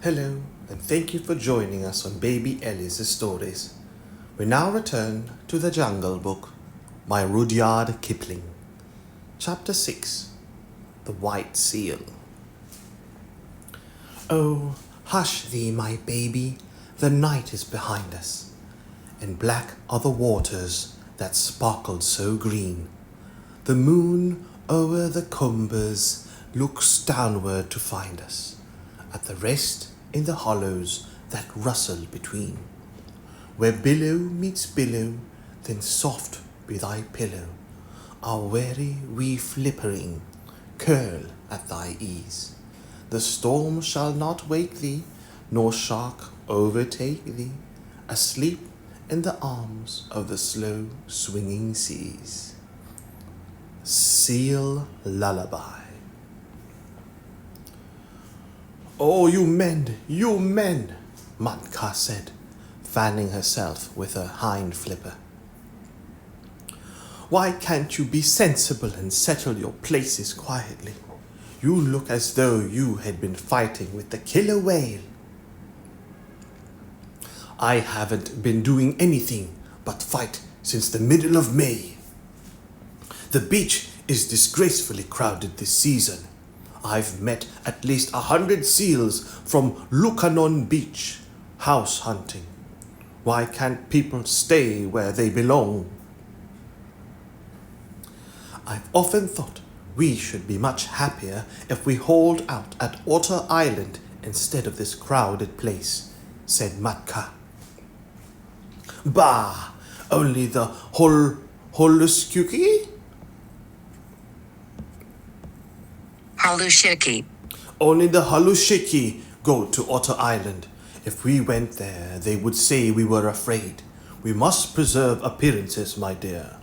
Hello, and thank you for joining us on Baby Ellie's stories. We now return to The Jungle Book by Rudyard Kipling. Chapter 6 The White Seal. Oh, hush thee, my baby, the night is behind us, and black are the waters that sparkled so green. The moon o'er the combers looks downward to find us, at the rest in the hollows that rustle between. Where billow meets billow, then soft be thy pillow, our weary wee flippering, curl at thy ease. The storm shall not wake thee, nor shark overtake thee, asleep in the arms of the slow swinging seas. Seal Lullaby. "Oh, you men, Matka said, fanning herself with her hind flipper. "Why can't you be sensible and settle your places quietly? You look as though you had been fighting with the killer whale." "I haven't been doing anything but fight since the middle of May. The beach is disgracefully crowded this season. I've met at least 100 seals from Lukannon beach, house hunting. Why can't people stay where they belong? I've often thought we should be much happier if we hauled out at Otter Island instead of this crowded place," said Matka. "Bah! Only the Halushiki? Halushiki. Only the Halushiki go to Otter Island. If we went there, they would say we were afraid. We must preserve appearances, my dear."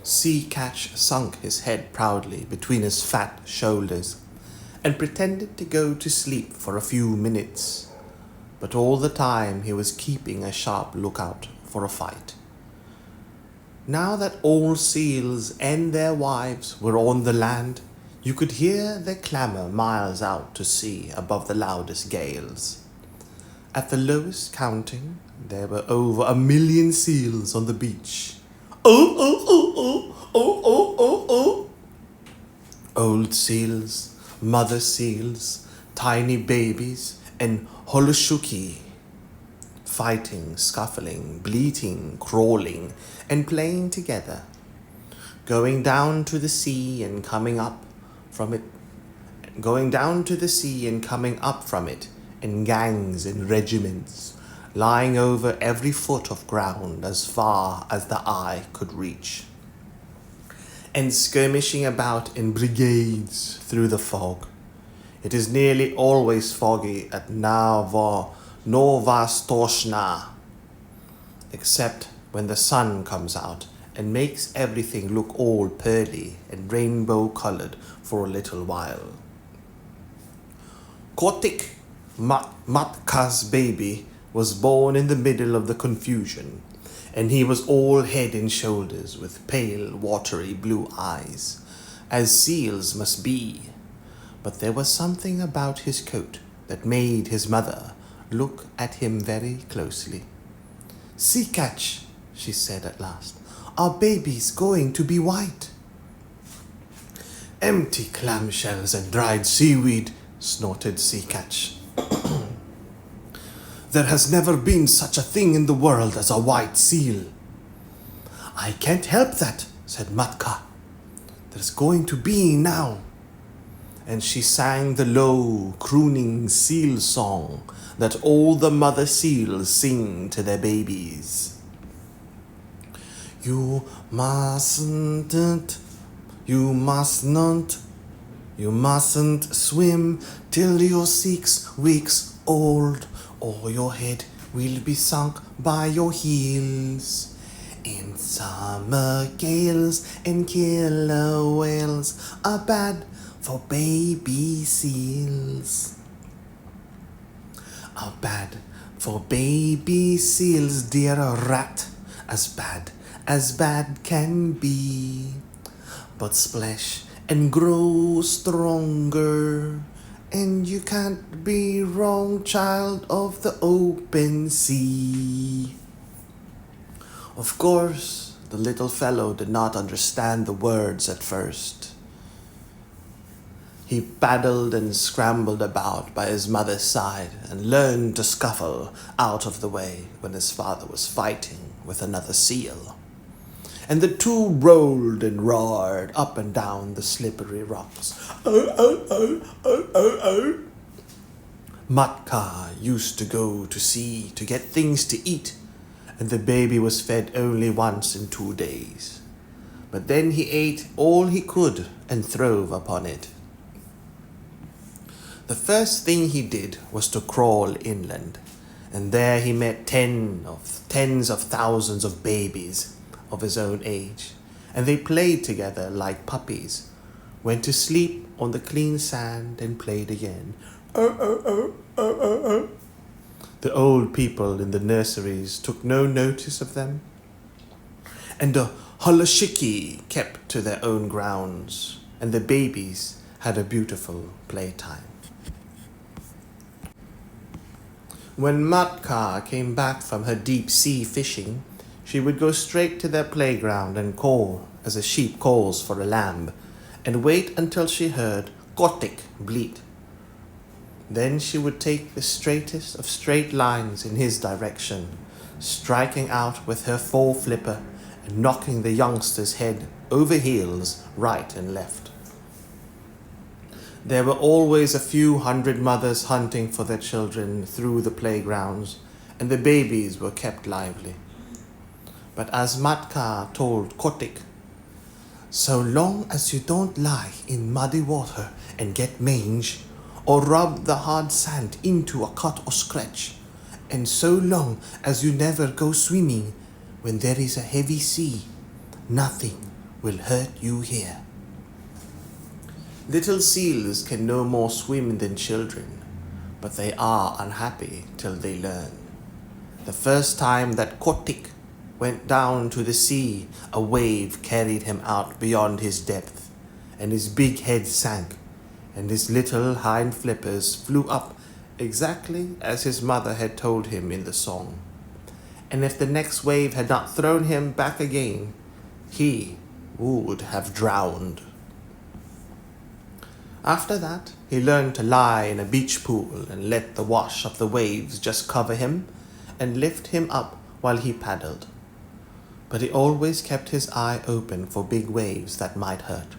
Sea Catch sunk his head proudly between his fat shoulders and pretended to go to sleep for a few minutes. But all the time he was keeping a sharp lookout for a fight. Now that all seals and their wives were on the land, you could hear their clamor miles out to sea above the loudest gales. At the lowest counting, there were over 1,000,000 seals on the beach. "Oh, oh, oh, oh, oh, oh, oh, oh." Old seals, mother seals, tiny babies, and Halushuki, fighting, scuffling, bleating, crawling, and playing together, going down to the sea and coming up from it in gangs and regiments, lying over every foot of ground as far as the eye could reach, and skirmishing about in brigades through the fog. It is nearly always foggy at Novostoshna, except when the sun comes out and makes everything look all pearly and rainbow-colored for a little while. Kotik, Matka's baby, was born in the middle of the confusion, and he was all head and shoulders with pale, watery blue eyes, as seals must be. But there was something about his coat that made his mother look at him very closely. "Sea Catch," she said at last, "our baby's going to be white." "Empty clamshells and dried seaweed," snorted Sea Catch. "There has never been such a thing in the world as a white seal." "I can't help that," said Matka. "There's going to be now." And she sang the low, crooning seal song that all the mother seals sing to their babies. You mustn't swim till you're 6 weeks old, or your head will be sunk by your heels. In summer gales and killer whales are bad for baby seals. Are bad for baby seals, dear rat, as bad can be. But splash and grow stronger And you can't be wrong, child of the open sea. Of course, the little fellow did not understand the words at first. He paddled and scrambled about by his mother's side and learned to scuffle out of the way when his father was fighting with another seal. And the two rolled and roared up and down the slippery rocks. Oh, oh, oh, oh, oh, oh. Matka used to go to sea to get things to eat, and the baby was fed only once in 2 days. But then he ate all he could and throve upon it. The first thing he did was to crawl inland, and there he met tens of thousands of babies of his own age, and they played together like puppies, went to sleep on the clean sand and played again. Oh, oh, oh, oh, oh, oh. The old people in the nurseries took no notice of them, and the holashiki kept to their own grounds, and the babies had a beautiful playtime. When Matka came back from her deep sea fishing, she would go straight to their playground and call as a sheep calls for a lamb, and wait until she heard Kotik bleat. Then she would take the straightest of straight lines in his direction, striking out with her flipper and knocking the youngster's head over heels right and left. There were always a few hundred mothers hunting for their children through the playgrounds, and the babies were kept lively. But as Matka told Kotik, so long as you don't lie in muddy water and get mange, or rub the hard sand into a cut or scratch, and so long as you never go swimming when there is a heavy sea, nothing will hurt you here. Little seals can no more swim than children, but they are unhappy till they learn. The first time that Kotik went down to the sea, a wave carried him out beyond his depth, and his big head sank, and his little hind flippers flew up exactly as his mother had told him in the song. And if the next wave had not thrown him back again, he would have drowned. After that, he learned to lie in a beach pool and let the wash of the waves just cover him and lift him up while he paddled. But he always kept his eye open for big waves that might hurt.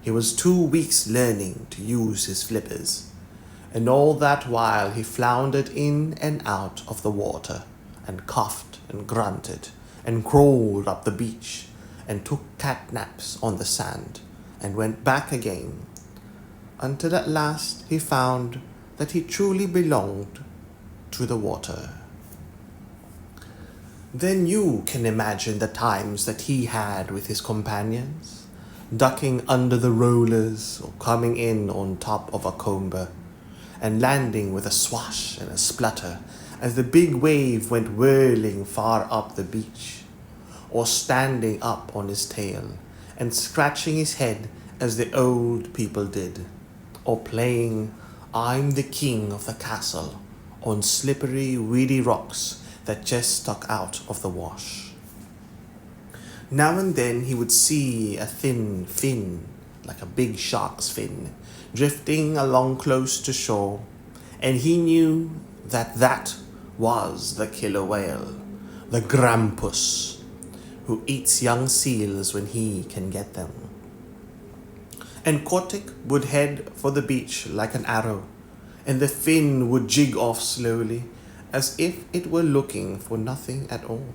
He was 2 weeks learning to use his flippers, and all that while he floundered in and out of the water and coughed and grunted and crawled up the beach and took cat naps on the sand and went back again, until at last he found that he truly belonged to the water. Then you can imagine the times that he had with his companions, ducking under the rollers or coming in on top of a comber, and landing with a swash and a splutter as the big wave went whirling far up the beach, or standing up on his tail and scratching his head as the old people did, or playing I'm the king of the castle on slippery, weedy rocks that just stuck out of the wash. Now and then he would see a thin fin, like a big shark's fin, drifting along close to shore, and he knew that that was the killer whale, the grampus, who eats young seals when he can get them. And Kotik would head for the beach like an arrow, and the fin would jig off slowly, as if it were looking for nothing at all.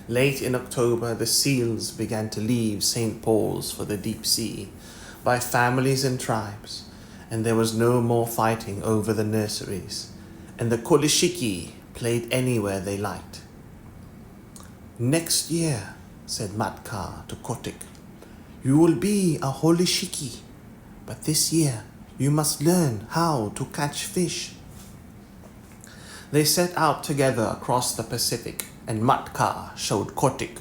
Late in October, the seals began to leave St. Paul's for the deep sea by families and tribes, and there was no more fighting over the nurseries, and the kolishiki played anywhere they liked. Next year, said Matka to Kotik, you will be a holishiki, but this year you must learn how to catch fish. They set out together across the Pacific, and Matka showed Kotik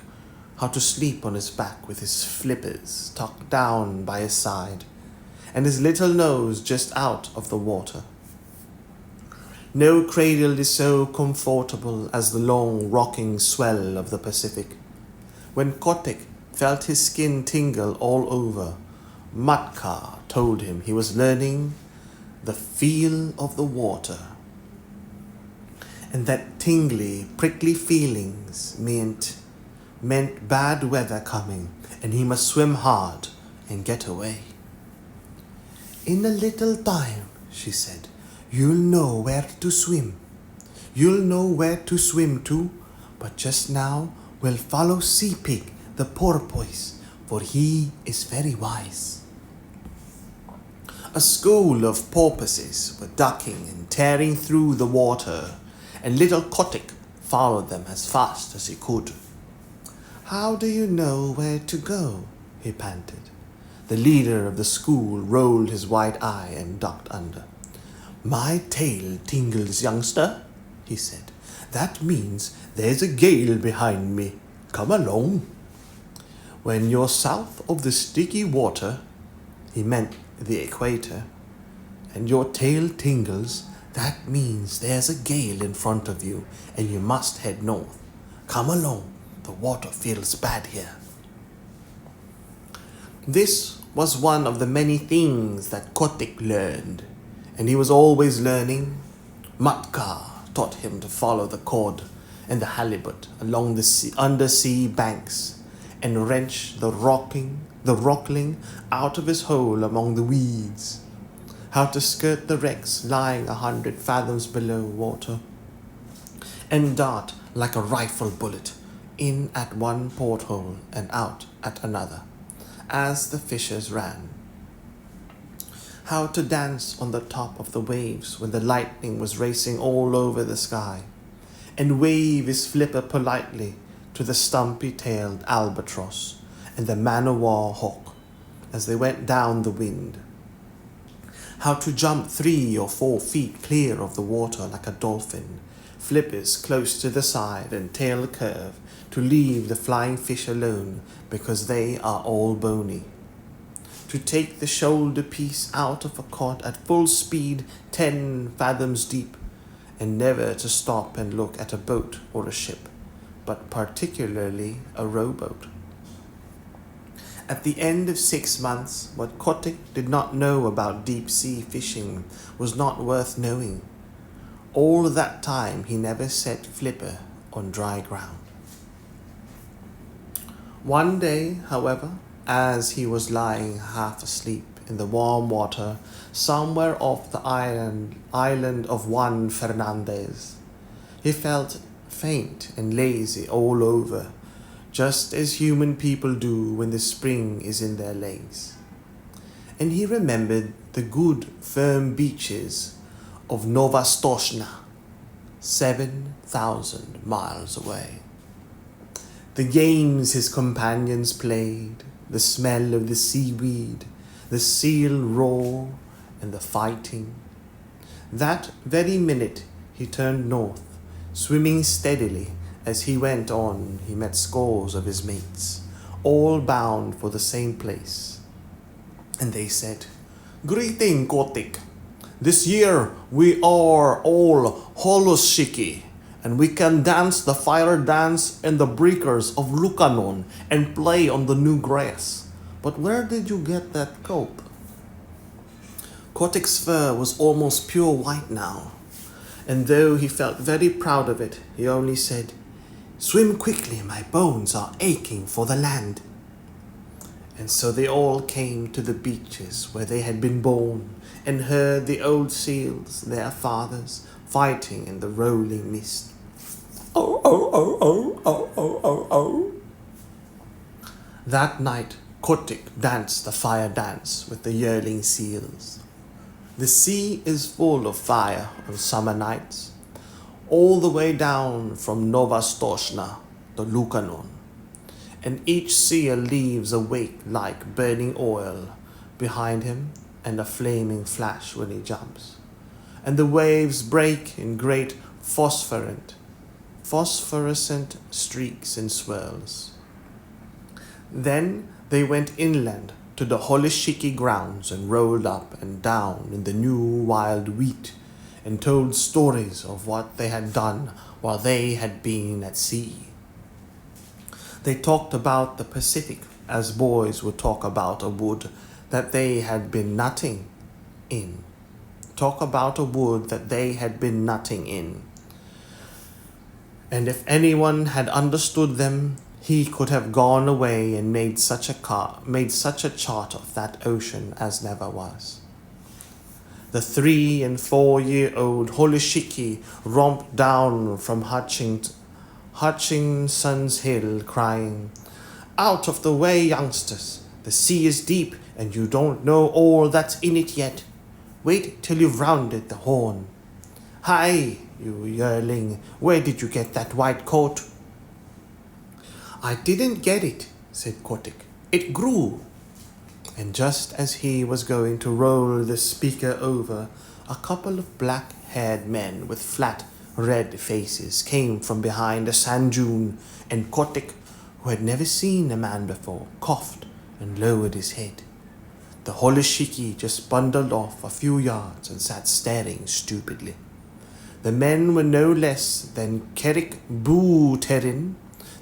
how to sleep on his back with his flippers tucked down by his side, and his little nose just out of the water. No cradle is so comfortable as the long rocking swell of the Pacific. When Kotick felt his skin tingle all over, Matka told him he was learning the feel of the water, and that tingly, prickly feelings meant bad weather coming, and he must swim hard and get away. In a little time, she said, you'll know where to swim. You'll know where to swim to, but just now we'll follow Sea Pig, the porpoise, for he is very wise. A school of porpoises were ducking and tearing through the water, and little Kotick followed them as fast as he could. How do you know where to go? He panted. The leader of the school rolled his white eye and ducked under. My tail tingles, youngster, he said. That means there's a gale behind me. Come along. When you're south of the sticky water, he meant the equator, and your tail tingles, that means there's a gale in front of you and you must head north. Come along, the water feels bad here. This was one of the many things that Kotick learned, and he was always learning. Matka taught him to follow the cod and the halibut along the undersea banks and wrench the rockling out of his hole among the weeds, how to skirt the wrecks lying 100 fathoms below water, and dart like a rifle bullet in at one porthole and out at another, as the fishers ran. How to dance on the top of the waves when the lightning was racing all over the sky, and wave his flipper politely to the stumpy-tailed albatross and the man-o'-war hawk as they went down the wind. How to jump 3 or 4 feet clear of the water like a dolphin, flippers close to the side and tail curve to leave the flying fish alone because they are all bony. To take the shoulder piece out of a cod at full speed 10 fathoms deep, and never to stop and look at a boat or a ship, but particularly a rowboat. At the end of 6 months, what Kotick did not know about deep-sea fishing was not worth knowing. All that time he never set flipper on dry ground. One day, however, as he was lying half asleep in the warm water somewhere off the island of Juan Fernandez, he felt faint and lazy all over, just as human people do when the spring is in their legs. And he remembered the good, firm beaches of Nova Stoshna, 7,000 miles away. The games his companions played, the smell of the seaweed, the seal roar, and the fighting. That very minute he turned north, swimming steadily. As he went on, he met scores of his mates, all bound for the same place. And they said, "Greeting, Kotick. This year we are all holoshiki, and we can dance the fire dance in the breakers of Lukannon and play on the new grass. But where did you get that coat?" Kotick's fur was almost pure white now, and though he felt very proud of it, he only said, "Swim quickly, my bones are aching for the land." And so they all came to the beaches where they had been born and heard the old seals, their fathers, fighting in the rolling mist. Oh, oh, oh, oh, oh, oh, oh, oh. That night, Kotick danced the fire dance with the yearling seals. The sea is full of fire on summer nights, all the way down from Nova Stoshna to Lukannon, and each seal leaves a wake like burning oil behind him and a flaming flash when he jumps, and the waves break in great phosphorescent streaks and swirls. Then they went inland to the Holishiki grounds and rolled up and down in the new wild wheat and told stories of what they had done while they had been at sea. They talked about the Pacific as boys would talk about a wood that they had been nutting in. Talk about a wood that they had been nutting in. And if anyone had understood them, he could have gone away and made such a chart of that ocean as never was. The 3 and 4-year-old Holishiki romped down from Hutchinson's Hill crying, "Out of the way, youngsters! The sea is deep and you don't know all that's in it yet. Wait till you've rounded the horn. Hi, you yearling, where did you get that white coat?" "I didn't get it," said Kotick. "It grew." And just as he was going to roll the speaker over, a couple of black-haired men with flat, red faces came from behind a sand dune, and Kotick, who had never seen a man before, coughed and lowered his head. The Holishiki just bundled off a few yards and sat staring stupidly. The men were no less than Kerik Booterin,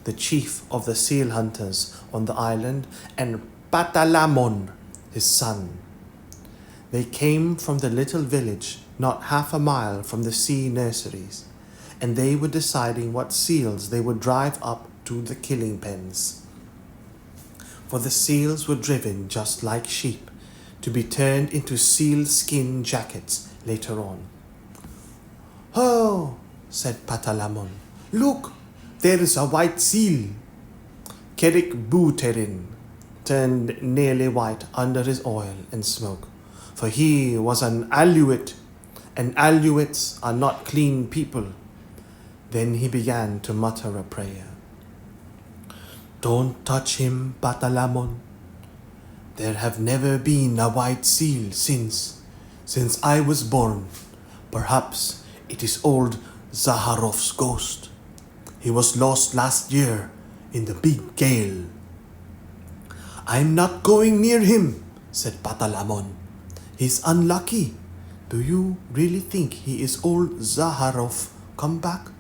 the chief of the seal hunters on the island, and Patalamon, his son. They came from the little village not half a mile from the sea nurseries, and they were deciding what seals they would drive up to the killing pens. For the seals were driven just like sheep, to be turned into seal skin jackets later on. "Oh," said Patalamon, "look, there is a white seal." Kerik Booterin turned nearly white under his oil and smoke, for he was an Aluit, and Aluits are not clean people. Then he began to mutter a prayer. "Don't touch him, Patalamon. There have never been a white seal since I was born. Perhaps it is old Zaharov's ghost. He was lost last year in the big gale." "I'm not going near him," said Patalamon. "He's unlucky. Do you really think he is old Zaharov come back?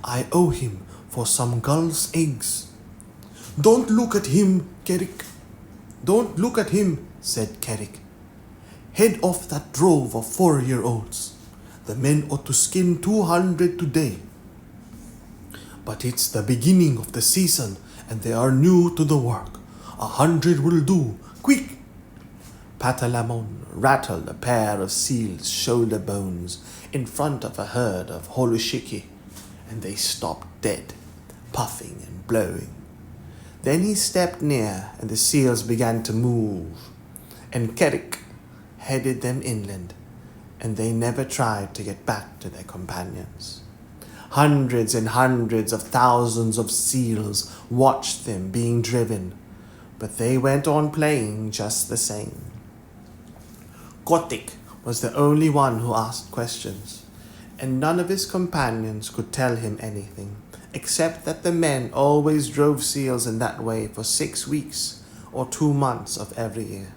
I owe him for some gull's eggs." "Don't look at him, Kerik. Don't look at him," said Kerik. "Head off that drove of 4-year-olds. The men ought to skin 200 today. But it's the beginning of the season and they are new to the work. 100 will do. Quick!" Patalamon rattled a pair of seal's shoulder bones in front of a herd of Holishiki, and they stopped dead, puffing and blowing. Then he stepped near, and the seals began to move, and Kerik headed them inland, and they never tried to get back to their companions. Hundreds and hundreds of thousands of seals watched them being driven, but they went on playing just the same. Kotick was the only one who asked questions, and none of his companions could tell him anything, except that the men always drove seals in that way for 6 weeks or 2 months of every year.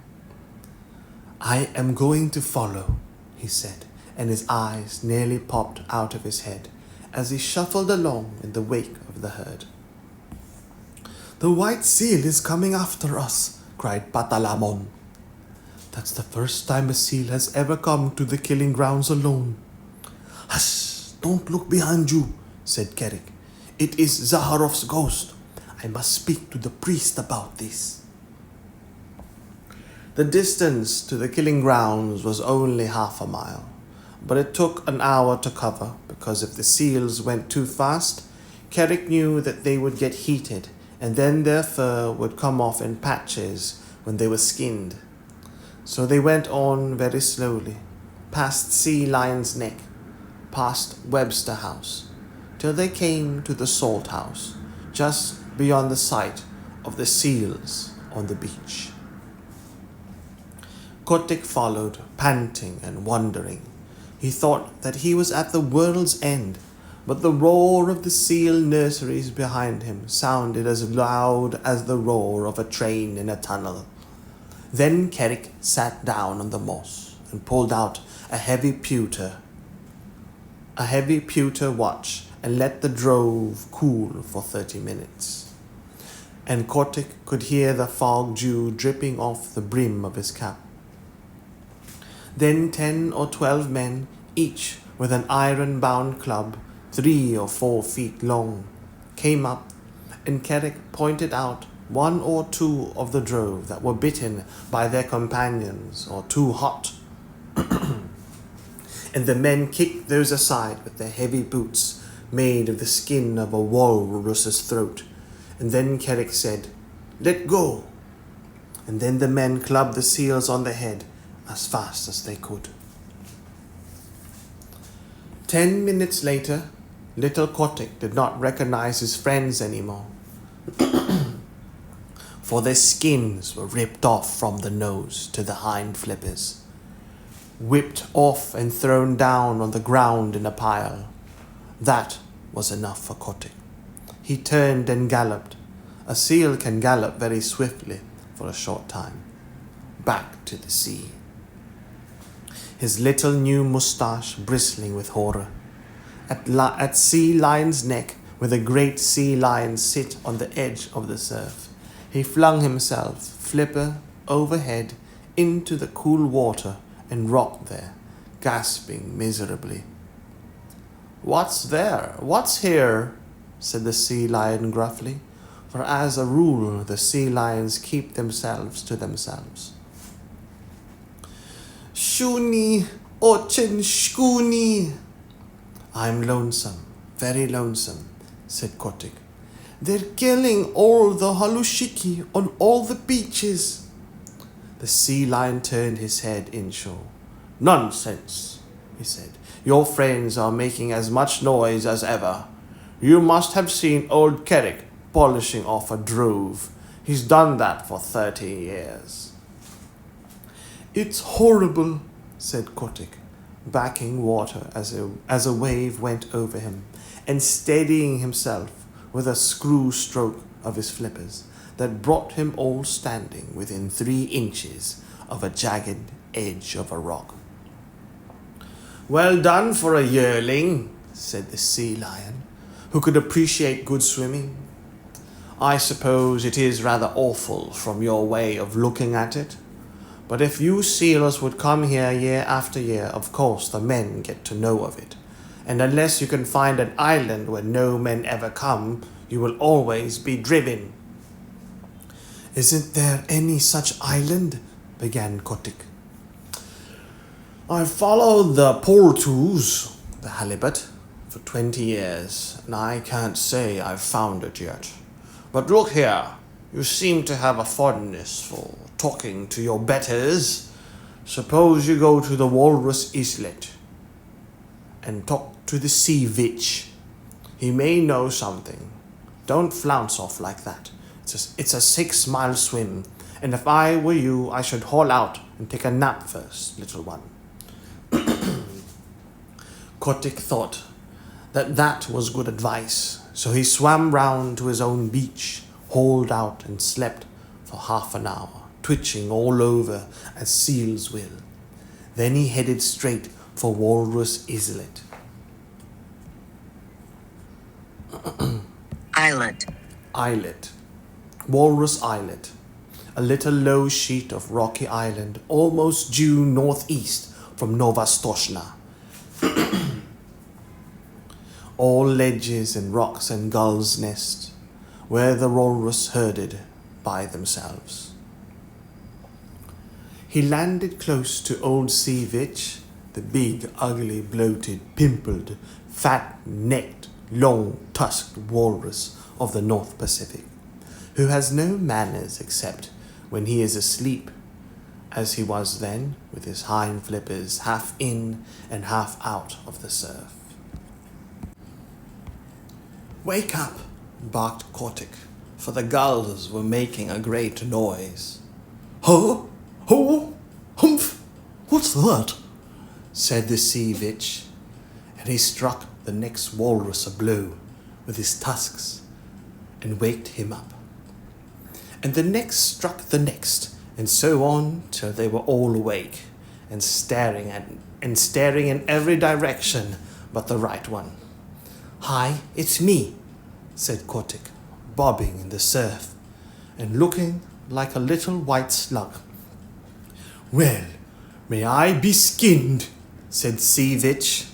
"I am going to follow," he said, and his eyes nearly popped out of his head as he shuffled along in the wake of the herd. "The white seal is coming after us," cried Patalamon. "That's the first time a seal has ever come to the killing grounds alone." "Hush! Don't look behind you," said Kerik. "It is Zaharov's ghost. I must speak to the priest about this." The distance to the killing grounds was only half a mile, but it took an hour to cover because if the seals went too fast, Kerik knew that they would get heated and then their fur would come off in patches when they were skinned. So they went on very slowly, past Sea Lion's Neck, past Webster House, till they came to the Salt House, just beyond the sight of the seals on the beach. Kotick followed, panting and wondering. He thought that he was at the world's end, but the roar of the seal nurseries behind him sounded as loud as the roar of a train in a tunnel. Then Carrick sat down on the moss and pulled out a heavy pewter watch and let the drove cool for 30 minutes. And Kotick could hear the fog dew dripping off the brim of his cap. Then 10 or 12 men, each with an iron-bound club 3 or 4 feet long, came up, and Carrick pointed out 1 or 2 of the drove that were bitten by their companions or too hot. And the men kicked those aside with their heavy boots made of the skin of a walrus's throat. And then Carrick said, "Let go." And then the men clubbed the seals on the head as fast as they could. 10 minutes later, little Kotick did not recognize his friends anymore, for their skins were ripped off from the nose to the hind flippers, whipped off and thrown down on the ground in a pile. That was enough for Kotick. He turned and galloped. A seal can gallop very swiftly for a short time, back to the sea. His little new moustache bristling with horror. At Sea Lion's neck, where the great sea lions sit on the edge of the surf, he flung himself, flipper overhead, into the cool water and rocked there, gasping miserably. "What's there? What's here?" said the sea lion gruffly, for as a rule the sea lions keep themselves to themselves. "Shuni, ochin shkuni." "I'm lonesome, very lonesome," said Kotick. "They're killing all the halushiki on all the beaches." The sea lion turned his head inshore. "Nonsense," he said. "Your friends are making as much noise as ever. You must have seen old Carrick polishing off a drove. He's done that for 30 years. "It's horrible," said Kotick, backing water as a wave went over him, and steadying himself with a screw stroke of his flippers that brought him all standing within 3 inches of a jagged edge of a rock. "Well done for a yearling," said the sea lion, who could appreciate good swimming. "I suppose it is rather awful from your way of looking at it. But if you sealers would come here year after year, of course the men get to know of it. And unless you can find an island where no men ever come, you will always be driven." "Isn't there any such island?" began Kotick. "I've followed the Portus, the halibut, for 20 years, and I can't say I've found it yet. But look here, you seem to have a fondness for talking to your betters. Suppose you go to the Walrus Islet and talk to the sea witch. He may know something. Don't flounce off like that. It's a 6-mile swim, and if I were you, I should haul out and take a nap first, little one." Kotick thought that was good advice, so he swam round to his own beach, hauled out and slept for half an hour, twitching all over as seals will. Then he headed straight for Walrus Islet. Islet. Walrus Islet. A little low sheet of rocky island almost due northeast from Nova Stoshna. All ledges and rocks and gulls' nests, where the walrus herded by themselves. He landed close to old Sea Vitch, the big, ugly, bloated, pimpled, fat-necked, long-tusked walrus of the North Pacific, who has no manners except when he is asleep, as he was then, with his hind flippers half in and half out of the surf. "Wake up," barked Kotick, for the gulls were making a great noise. "Huh? Ho? Humph! What's that?" said the sea vitch, and he struck the next walrus a blow with his tusks and waked him up. And the next struck the next and so on till they were all awake and staring in every direction but the right one. "Hi, it's me," said Kotick, bobbing in the surf and looking like a little white slug. "Well, may I be skinned," said Sea Vitch,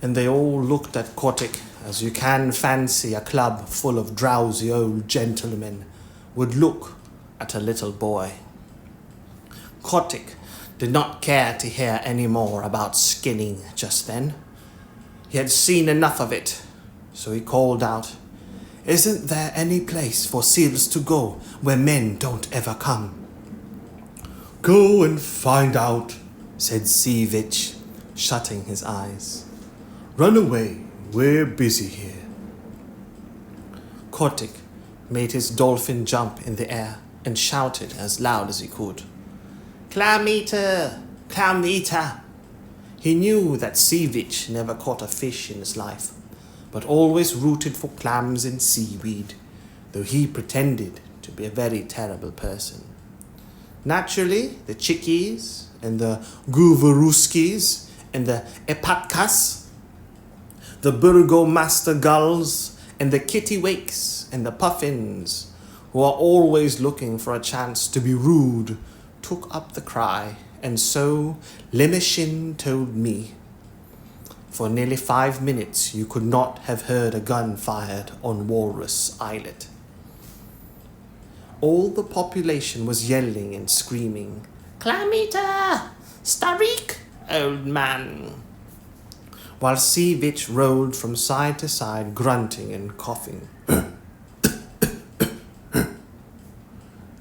and they all looked at Kotick as you can fancy a club full of drowsy old gentlemen would look at a little boy. Kotick did not care to hear any more about skinning just then. He had seen enough of it, so he called out, "Isn't there any place for seals to go where men don't ever come?" "Go and find out," said Sea Vitch, shutting his eyes. "Run away, we're busy here." Kotick made his dolphin jump in the air and shouted as loud as he could, "Clam eater! Clam eater!" He knew that Sea Vitch never caught a fish in his life, but always rooted for clams and seaweed, though he pretended to be a very terrible person. Naturally, the chickies and the goovaruskis and the epatkas, the burgomaster gulls and the kittiwakes and the puffins, who are always looking for a chance to be rude, took up the cry, and so Lemeshin told me. For nearly 5 minutes you could not have heard a gun fired on Walrus Islet. All the population was yelling and screaming, "Clam eater! Starik, old man!" while Sea Vitch rolled from side to side, grunting and coughing.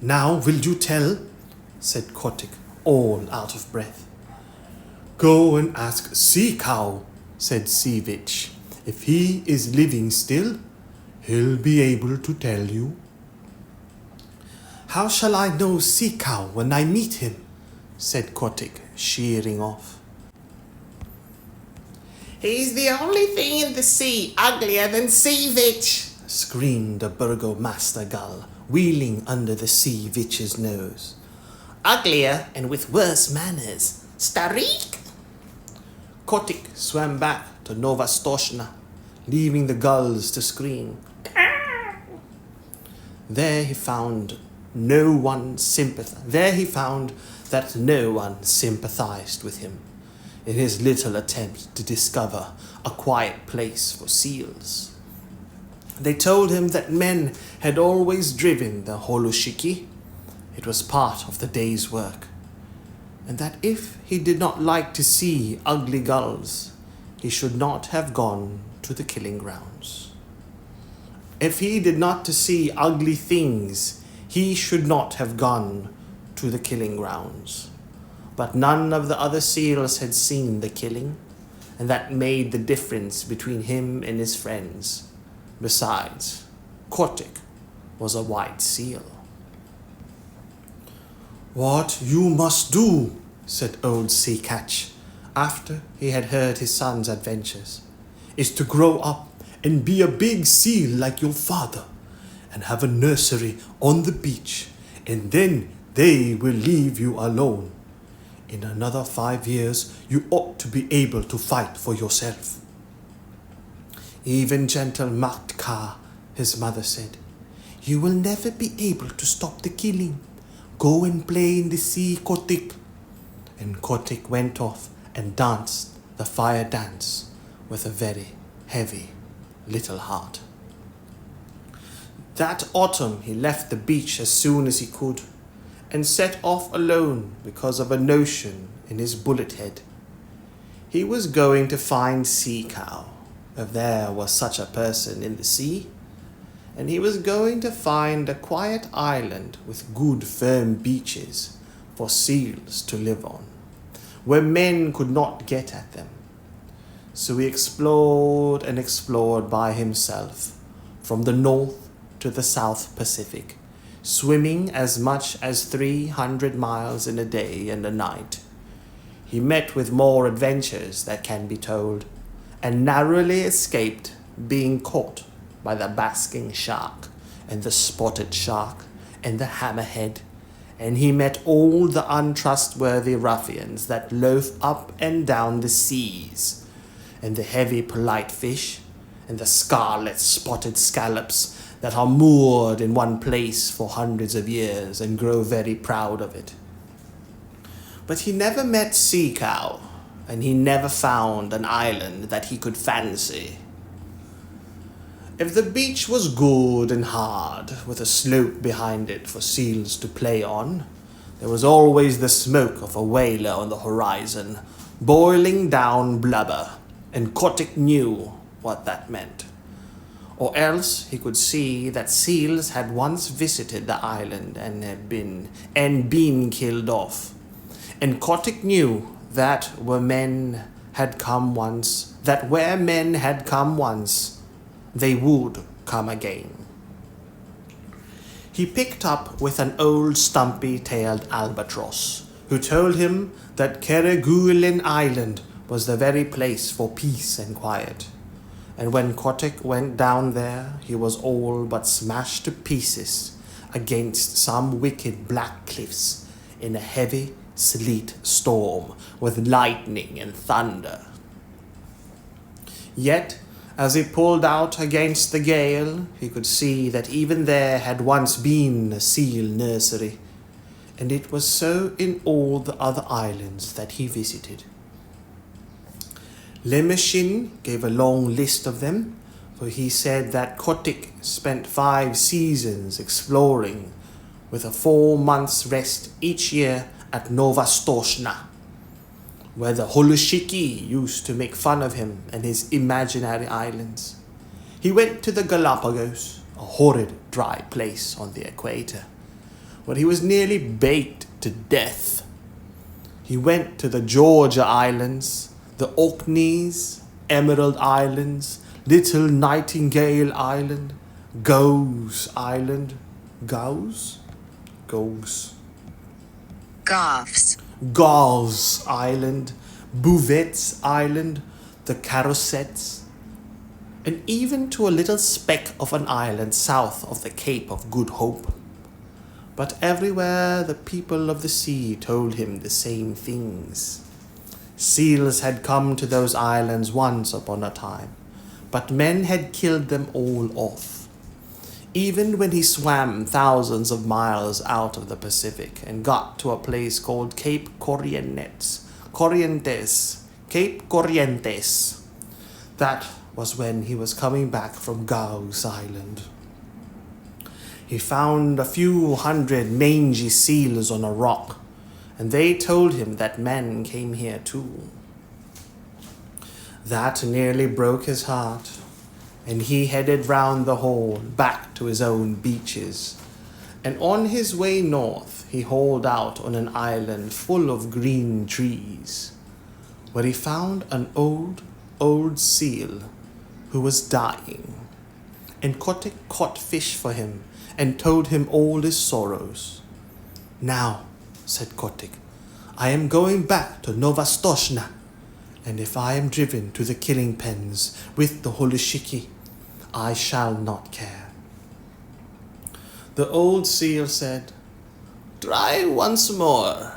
"Now will you tell?" said Kotick, all out of breath. "Go and ask Sea Cow," said Sea Vitch. "If he is living still, he'll be able to tell you." "How shall I know Sea Cow when I meet him?" said Kotick, sheering off. "He's the only thing in the sea uglier than Sea Vitch," screamed the burgomaster gull, wheeling under the Sea Vitch's nose. "Uglier and with worse manners. Starik!" Kotick swam back to Nova Stoshna, leaving the gulls to scream. There he found that no one sympathized with him in his little attempt to discover a quiet place for seals. They told him that men had always driven the holoshiki. It was part of the day's work, and that if he did not like to see ugly gulls, he should not have gone to the killing grounds. If he did not to see ugly things, he should not have gone to the killing grounds. But none of the other seals had seen the killing, and that made the difference between him and his friends. Besides, Kotick was a white seal. "What you must do," said old Sea Catch, after he had heard his son's adventures, "is to grow up and be a big seal like your father, and have a nursery on the beach, and then they will leave you alone. In another 5 years, you ought to be able to fight for yourself." "Even gentle Maktka," his mother said, "you will never be able to stop the killing. Go and play in the sea, Kotick." And Kotick went off and danced the fire dance with a very heavy little heart. That autumn he left the beach as soon as he could, and set off alone because of a notion in his bullet head. He was going to find Sea Cow, if there was such a person in the sea, and he was going to find a quiet island with good firm beaches for seals to live on, where men could not get at them. So he explored and explored by himself, from the North to the South Pacific, swimming as much as 300 miles in a day and a night. He met with more adventures that can be told, and narrowly escaped being caught by the basking shark, and the spotted shark, and the hammerhead, and he met all the untrustworthy ruffians that loaf up and down the seas, and the heavy polite fish, and the scarlet spotted scallops that are moored in one place for hundreds of years and grow very proud of it. But he never met Sea Cow, and he never found an island that he could fancy. If the beach was good and hard, with a slope behind it for seals to play on, there was always the smoke of a whaler on the horizon, boiling down blubber, and Kotick knew what that meant. Or else he could see that seals had once visited the island and been killed off. And Kotick knew that where men had come once, they would come again. He picked up with an old stumpy-tailed albatross, who told him that Kerguelen Island was the very place for peace and quiet. And when Kotick went down there, he was all but smashed to pieces against some wicked black cliffs in a heavy sleet storm with lightning and thunder. Yet, as he pulled out against the gale, he could see that even there had once been a seal nursery, and it was so in all the other islands that he visited. Lemeshin gave a long list of them, for he said that Kotick spent 5 seasons exploring, with a 4 months' rest each year at Novostoshna, where the Holoshiki used to make fun of him and his imaginary islands. He went to the Galapagos, a horrid dry place on the equator, where he was nearly baked to death. He went to the Georgia Islands, the Orkneys, Emerald Islands, Little Nightingale Island, Goose Island, Gouse? Gauze Island, Bouvet's Island, the Carousets, and even to a little speck of an island south of the Cape of Good Hope. But everywhere the people of the sea told him the same things. Seals had come to those islands once upon a time, but men had killed them all off. Even when he swam thousands of miles out of the Pacific and got to a place called Cape Corrientes, that was when he was coming back from Gauss Island. He found a few hundred mangy seals on a rock, and they told him that men came here too. That nearly broke his heart, and he headed round the Horn back to his own beaches. And on his way north, he hauled out on an island full of green trees, where he found an old seal who was dying. And Kotick caught fish for him and told him all his sorrows. "Now," said Kotick, "I am going back to Novostoshna, and if I am driven to the killing pens with the Holoshiki, I shall not care." The old seal said, "Try once more.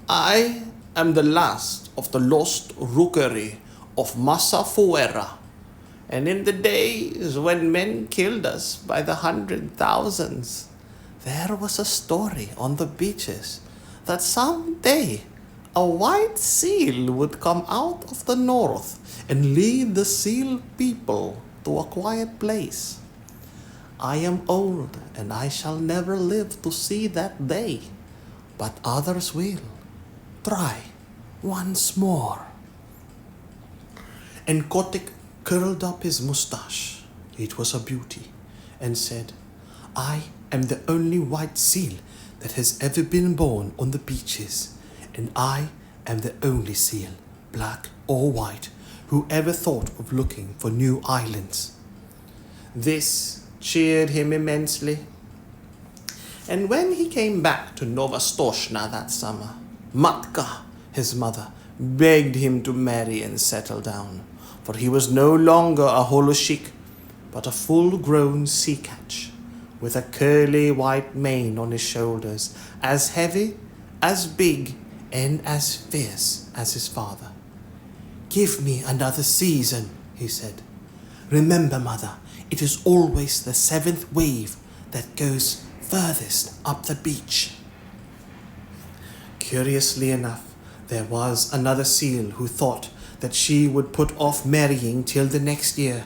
I am the last of the lost rookery of Massafuera, and in the days when men killed us by the 100,000s, there was a story on the beaches that some day a white seal would come out of the north and lead the seal people to a quiet place. I am old and I shall never live to see that day, but others will. Try once more." And Kotick curled up his mustache, it was a beauty, and said, "I am the only white seal that has ever been born on the beaches, and I am the only seal, black or white, who ever thought of looking for new islands." This cheered him immensely. And when he came back to Novostoshna that summer, Matka, his mother, begged him to marry and settle down, for he was no longer a holoshik, but a full-grown sea catch, with a curly white mane on his shoulders as heavy, as big, and as fierce as his father. "Give me another season," he said. "Remember, Mother, it is always the seventh wave that goes furthest up the beach." Curiously enough, there was another seal who thought that she would put off marrying till the next year,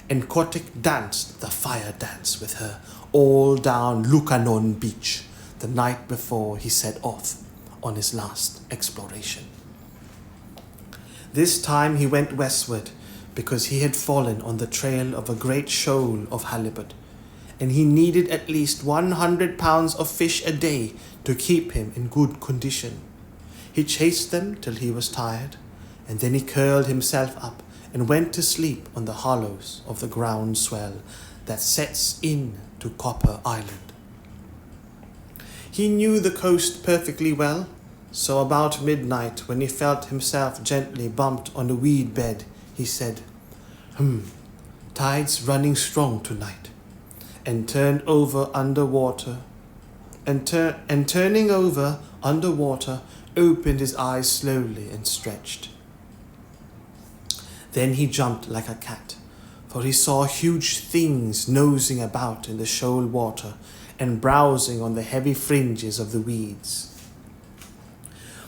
and Kotick danced the fire dance with her all down Lukannon beach the night before he set off on his last exploration. This time he went westward because he had fallen on the trail of a great shoal of halibut, and he needed at least 100 pounds of fish a day to keep him in good condition. He chased them till he was tired, and then he curled himself up and went to sleep on the hollows of the ground swell that sets in to Copper Island. He knew the coast perfectly well, so about midnight, when he felt himself gently bumped on a weed bed, he said, "Tide's running strong tonight," and turned over underwater, and turning over underwater, opened his eyes slowly and stretched. Then he jumped like a cat, for he saw huge things nosing about in the shoal water and browsing on the heavy fringes of the weeds.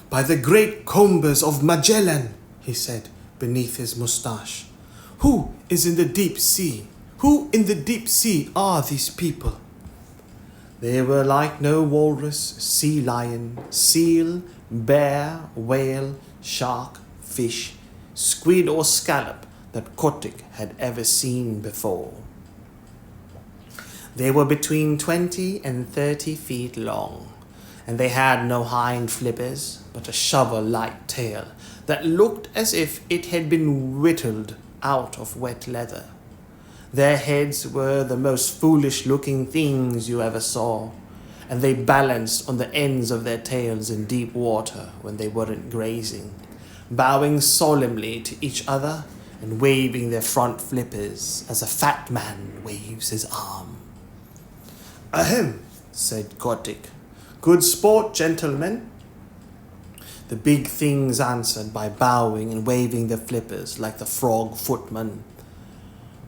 "By the great combers of Magellan," he said beneath his moustache, "who is in the deep sea? Who in the deep sea are these people?" They were like no walrus, sea lion, seal, bear, whale, shark, fish, squid or scallop that Kotick had ever seen before. They were between 20 and 30 feet long, and they had no hind flippers, but a shovel-like tail that looked as if it had been whittled out of wet leather. Their heads were the most foolish-looking things you ever saw, and they balanced on the ends of their tails in deep water when they weren't grazing, bowing solemnly to each other and waving their front flippers as a fat man waves his arm. "Ahem," said Kotick. "Good sport, gentlemen." The big things answered by bowing and waving their flippers like the frog footman.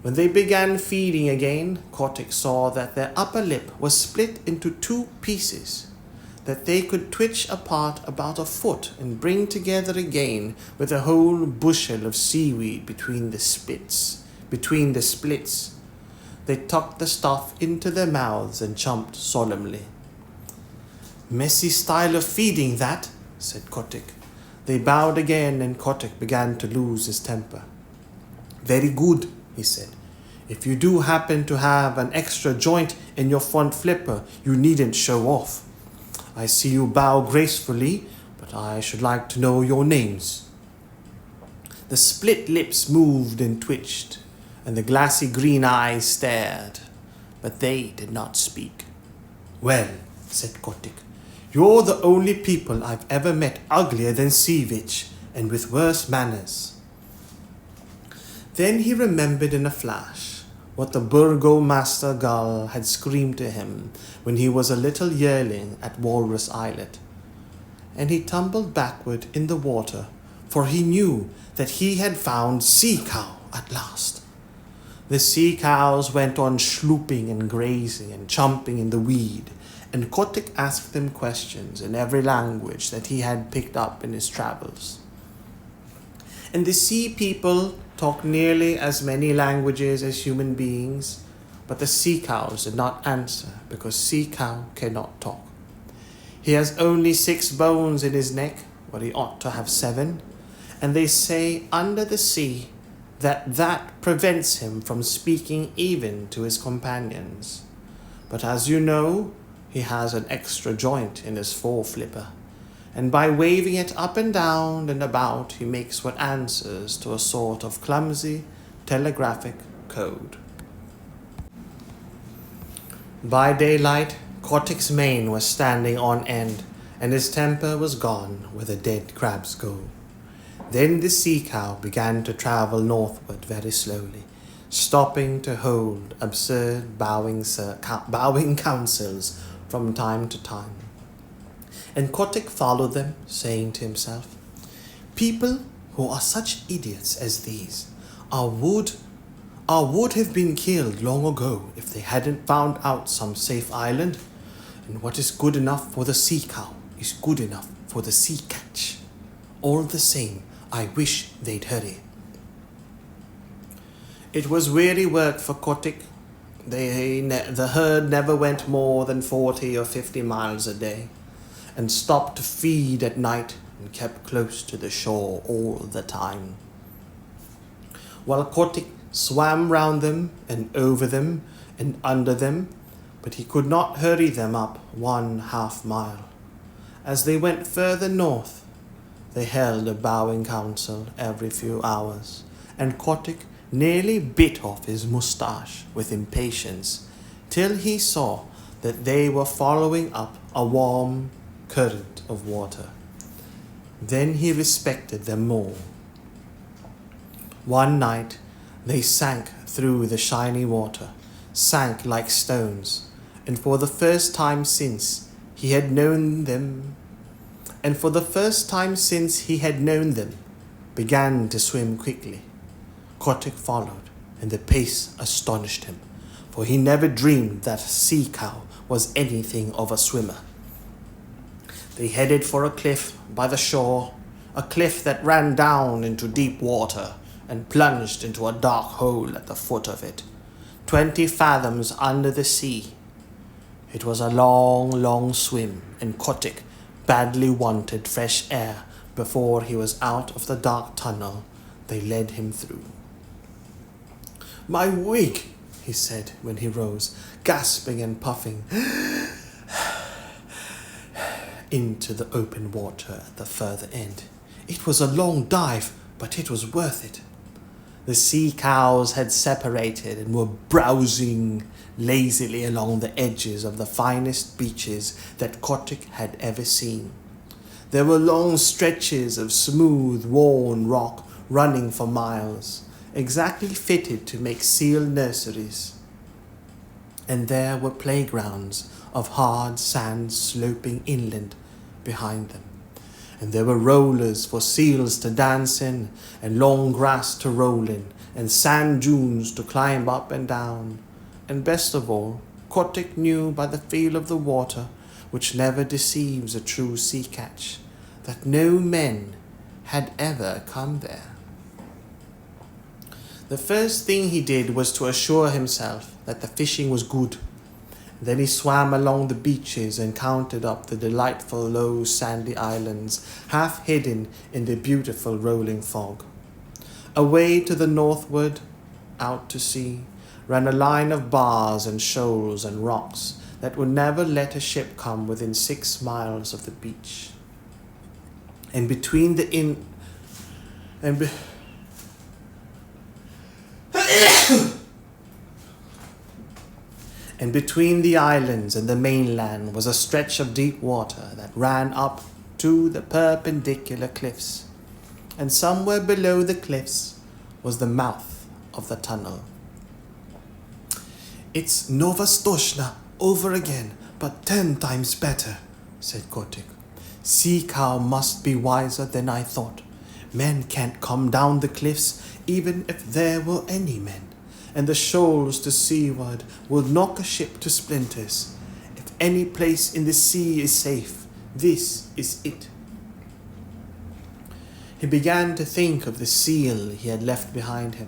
When they began feeding again, Kotick saw that their upper lip was split into two pieces, that they could twitch apart about a foot and bring together again with a whole bushel of seaweed between the splits. They tucked the stuff into their mouths and chomped solemnly. "Messy style of feeding, that," said Kotick. They bowed again, and Kotick began to lose his temper. "Very good," he said. "If you do happen to have an extra joint in your front flipper, you needn't show off. I see you bow gracefully, but I should like to know your names." The split lips moved and twitched, and the glassy green eyes stared, but they did not speak. "Well," said Kotick, "you're the only people I've ever met uglier than Sea-Witch, and with worse manners." Then he remembered in a flash what the burgomaster gull had screamed to him when he was a little yearling at Walrus Islet, and he tumbled backward in the water, for he knew that he had found sea cow at last. The sea cows went on slooping and grazing and chomping in the weed, and Kotick asked them questions in every language that he had picked up in his travels. And the sea people talked nearly as many languages as human beings, but the sea cows did not answer because sea cow cannot talk. He has only 6 bones in his neck, where he ought to have 7, and they say under the sea that prevents him from speaking even to his companions. But as you know, he has an extra joint in his foreflipper, and by waving it up and down and about, he makes what answers to a sort of clumsy telegraphic code. By daylight, Kotick's mane was standing on end, and his temper was gone where the dead crabs go. Then the sea cow began to travel northward very slowly, stopping to hold absurd bowing councils from time to time. And Kotick followed them, saying to himself, "People who are such idiots as these would have been killed long ago if they hadn't found out some safe island, and what is good enough for the sea cow is good enough for the sea catch. All the same, I wish they'd hurry." It was weary work for Kotick. The herd never went more than 40 or 50 miles a day, and stopped to feed at night and kept close to the shore all the time. While Kotick swam round them and over them and under them, but he could not hurry them up 1/2 mile. As they went further north, they held a bowing council every few hours, and Kotick nearly bit off his moustache with impatience till he saw that they were following up a warm current of water. Then he respected them more. One night they sank through the shiny water, sank like stones, and for the first time since he had known them, began to swim quickly. Kotick followed, and the pace astonished him, for he never dreamed that a sea cow was anything of a swimmer. They headed for a cliff by the shore, a cliff that ran down into deep water and plunged into a dark hole at the foot of it, 20 fathoms under the sea. It was a long, long swim, and Kotick badly wanted fresh air before he was out of the dark tunnel they led him through. "My wig," he said when he rose, gasping and puffing into the open water at the further end. It was a long dive, but it was worth it. The sea cows had separated and were browsing lazily along the edges of the finest beaches that Kotick had ever seen. There were long stretches of smooth, worn rock running for miles, exactly fitted to make seal nurseries. And there were playgrounds of hard sand sloping inland behind them. And there were rollers for seals to dance in, and long grass to roll in, and sand dunes to climb up and down. And best of all, Kotick knew by the feel of the water, which never deceives a true sea catch, that no men had ever come there. The first thing he did was to assure himself that the fishing was good. Then he swam along the beaches and counted up the delightful low sandy islands, half hidden in the beautiful rolling fog. Away to the northward, out to sea, ran a line of bars and shoals and rocks that would never let a ship come within 6 miles of the beach. And between the And between the islands and the mainland was a stretch of deep water that ran up to the perpendicular cliffs. And somewhere below the cliffs was the mouth of the tunnel. "It's Nova Scotia over again, but 10 times better," said Kotick. "Sea cow must be wiser than I thought. Men can't come down the cliffs even if there were any men. And the shoals to seaward will knock a ship to splinters. If any place in the sea is safe, this is it." He began to think of the seal he had left behind him.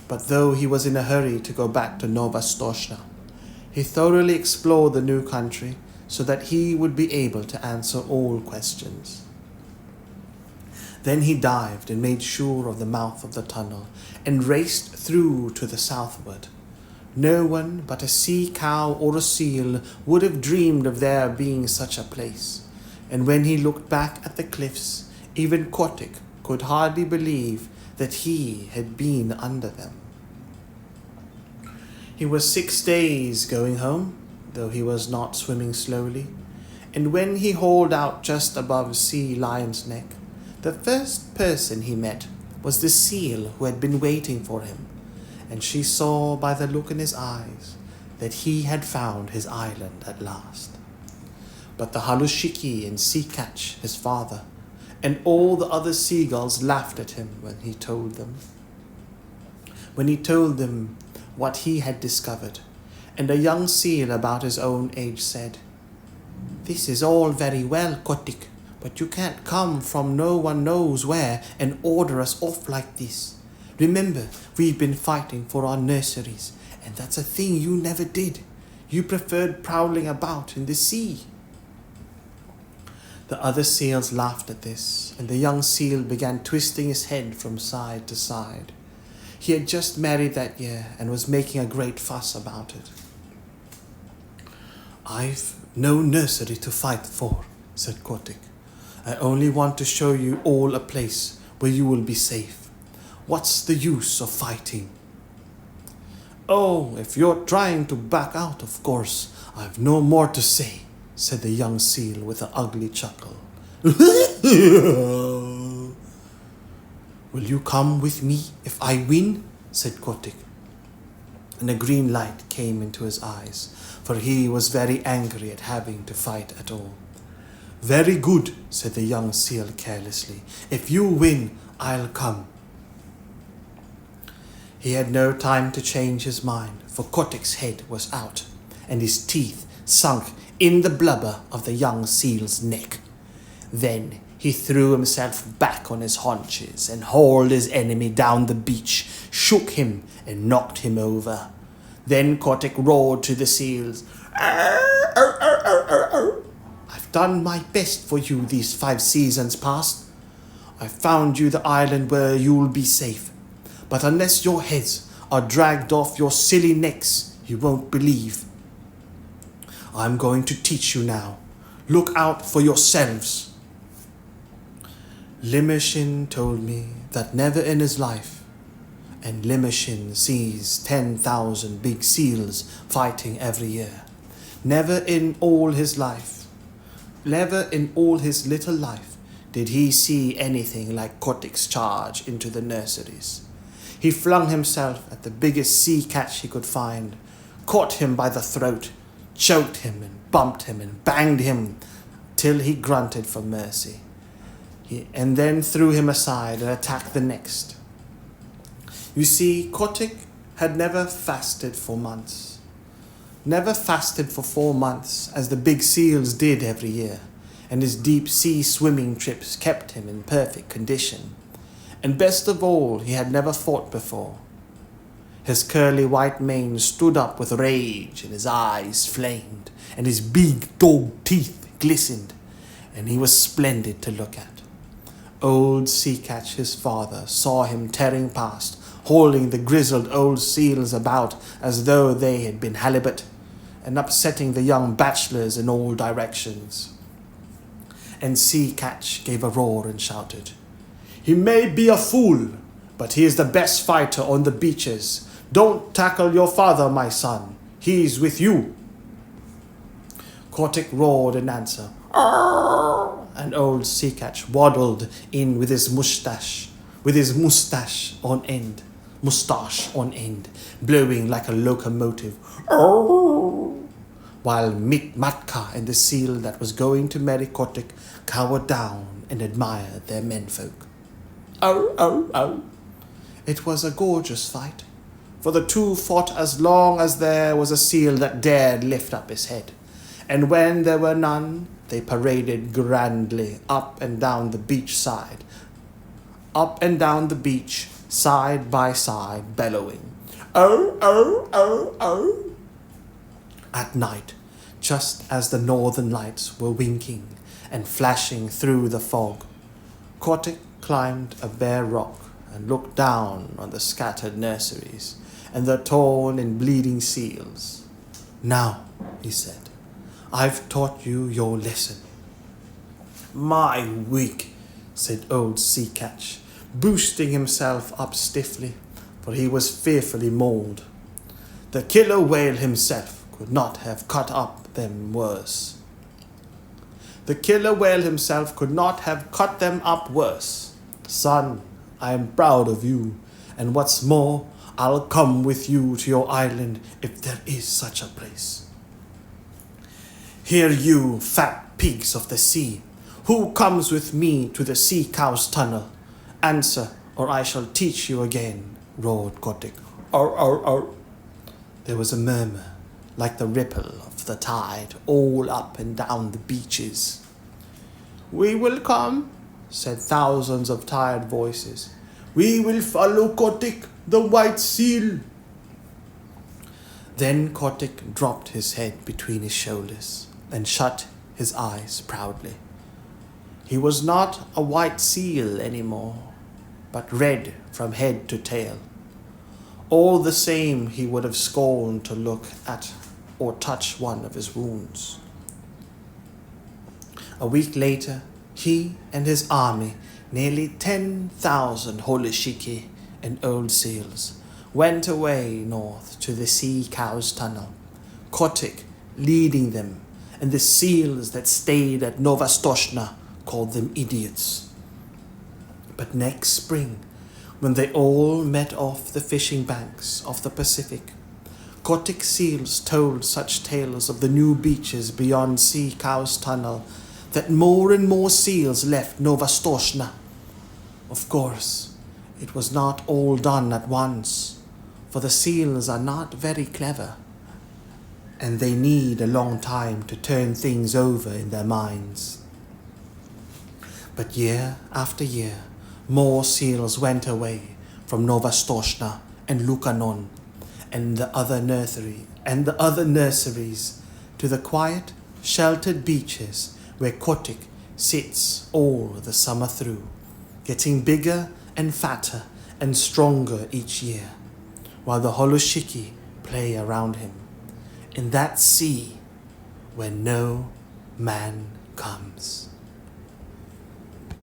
But though he was in a hurry to go back to Nova Scotia, he thoroughly explored the new country so that he would be able to answer all questions. Then he dived and made sure of the mouth of the tunnel and raced through to the southward. No one but a sea cow or a seal would have dreamed of there being such a place. And when he looked back at the cliffs, even Kotick could hardly believe that he had been under them. He was 6 days going home, though he was not swimming slowly, and when he hauled out just above Sea Lion's Neck, the first person he met was the seal who had been waiting for him, and she saw by the look in his eyes that he had found his island at last. But the Halushiki and Sea Catch, his father, and all the other seagulls laughed at him when he told them. When he told them what he had discovered, and a young seal about his own age said, "This is all very well, Kotik, but you can't come from no one knows where and order us off like this. Remember, we've been fighting for our nurseries, and that's a thing you never did. You preferred prowling about in the sea." The other seals laughed at this, and the young seal began twisting his head from side to side. He had just married that year and was making a great fuss about it. "I've no nursery to fight for," said Kotik. "I only want to show you all a place where you will be safe. What's the use of fighting?" "Oh, if you're trying to back out, of course, I've no more to say," said the young seal with an ugly chuckle. "Will you come with me if I win?" said Kotik. And a green light came into his eyes, for he was very angry at having to fight at all. "Very good," said the young seal carelessly. "If you win, I'll come." He had no time to change his mind, for Kotik's head was out, and his teeth sunk in the blubber of the young seal's neck. Then he threw himself back on his haunches and hauled his enemy down the beach, shook him and knocked him over. Then Kotik roared to the seals, "Arr, arr, arr, arr, arr, arr. I've done my best for you these 5 seasons past. I've found you the island where you'll be safe. But unless your heads are dragged off your silly necks, you won't believe. I'm going to teach you now. Look out for yourselves." Limmershin told me that never in his life, and Limmershin sees 10,000 big seals fighting every year. Never in all his little life, did he see anything like Kotik's charge into the nurseries. He flung himself at the biggest sea catch he could find, caught him by the throat, choked him and bumped him and banged him till he grunted for mercy. And then threw him aside and attacked the next. You see, Kotik had never fasted for months. Never fasted for 4 months, as the big seals did every year, and his deep sea swimming trips kept him in perfect condition. And best of all, he had never fought before. His curly white mane stood up with rage, and his eyes flamed, and his big dog teeth glistened, and he was splendid to look at. Old Sea Catch, his father, saw him tearing past, hauling the grizzled old seals about as though they had been halibut, and upsetting the young bachelors in all directions. And Sea Catch gave a roar and shouted, "He may be a fool, but he is the best fighter on the beaches. Don't tackle your father, my son. He's with you." Kotik roared in answer, "Arr!" And old Sea Catch waddled in with his mustache on end, blowing like a locomotive, "Arr!" While Matka and the seal that was going to marry Kotik cowered down and admired their menfolk. "Arr, arr, arr." It was a gorgeous fight, for the two fought as long as there was a seal that dared lift up his head, and when there were none, they paraded grandly up and down the beach, side by side, bellowing, "Arr, arr, arr, arr." At night, just as the northern lights were winking and flashing through the fog, Kotik climbed a bare rock and looked down on the scattered nurseries and the torn and bleeding seals. "Now," he said, "I've taught you your lesson." "My wig," said old Sea Catch, boosting himself up stiffly, for he was fearfully mauled. "The killer whale himself could not have cut up them worse. The killer whale himself could not have cut them up worse. Son, I am proud of you, and what's more, I'll come with you to your island if there is such a place." "Here, you fat pigs of the sea, who comes with me to the sea cow's tunnel? Answer, or I shall teach you again, roared Kotick. Arr, arr, arr. There was a murmur, like the ripple of the tide, all up and down the beaches. We will come, said thousands of tired voices. We will follow Kotick, the white seal. Then Kotick dropped his head between his shoulders and shut his eyes proudly. He was not a white seal anymore, but red from head to tail. All the same, he would have scorned to look at or touch one of his wounds. A week later, he and his army, nearly 10,000 Holishiki and old seals, went away north to the sea cow's tunnel, Kotick leading them, and the seals that stayed at Novostoshna called them idiots. But next spring, when they all met off the fishing banks of the Pacific, Kotick seals told such tales of the new beaches beyond Sea Cow's tunnel that more and more seals left Novostoshna. Of course, it was not all done at once, for the seals are not very clever, and they need a long time to turn things over in their minds. But year after year, more seals went away from Novostoshna and Lukannon and the other nurseries to the quiet, sheltered beaches where Kotick sits all the summer through, getting bigger and fatter and stronger each year, while the Holoshiki play around him, in that sea where no man comes.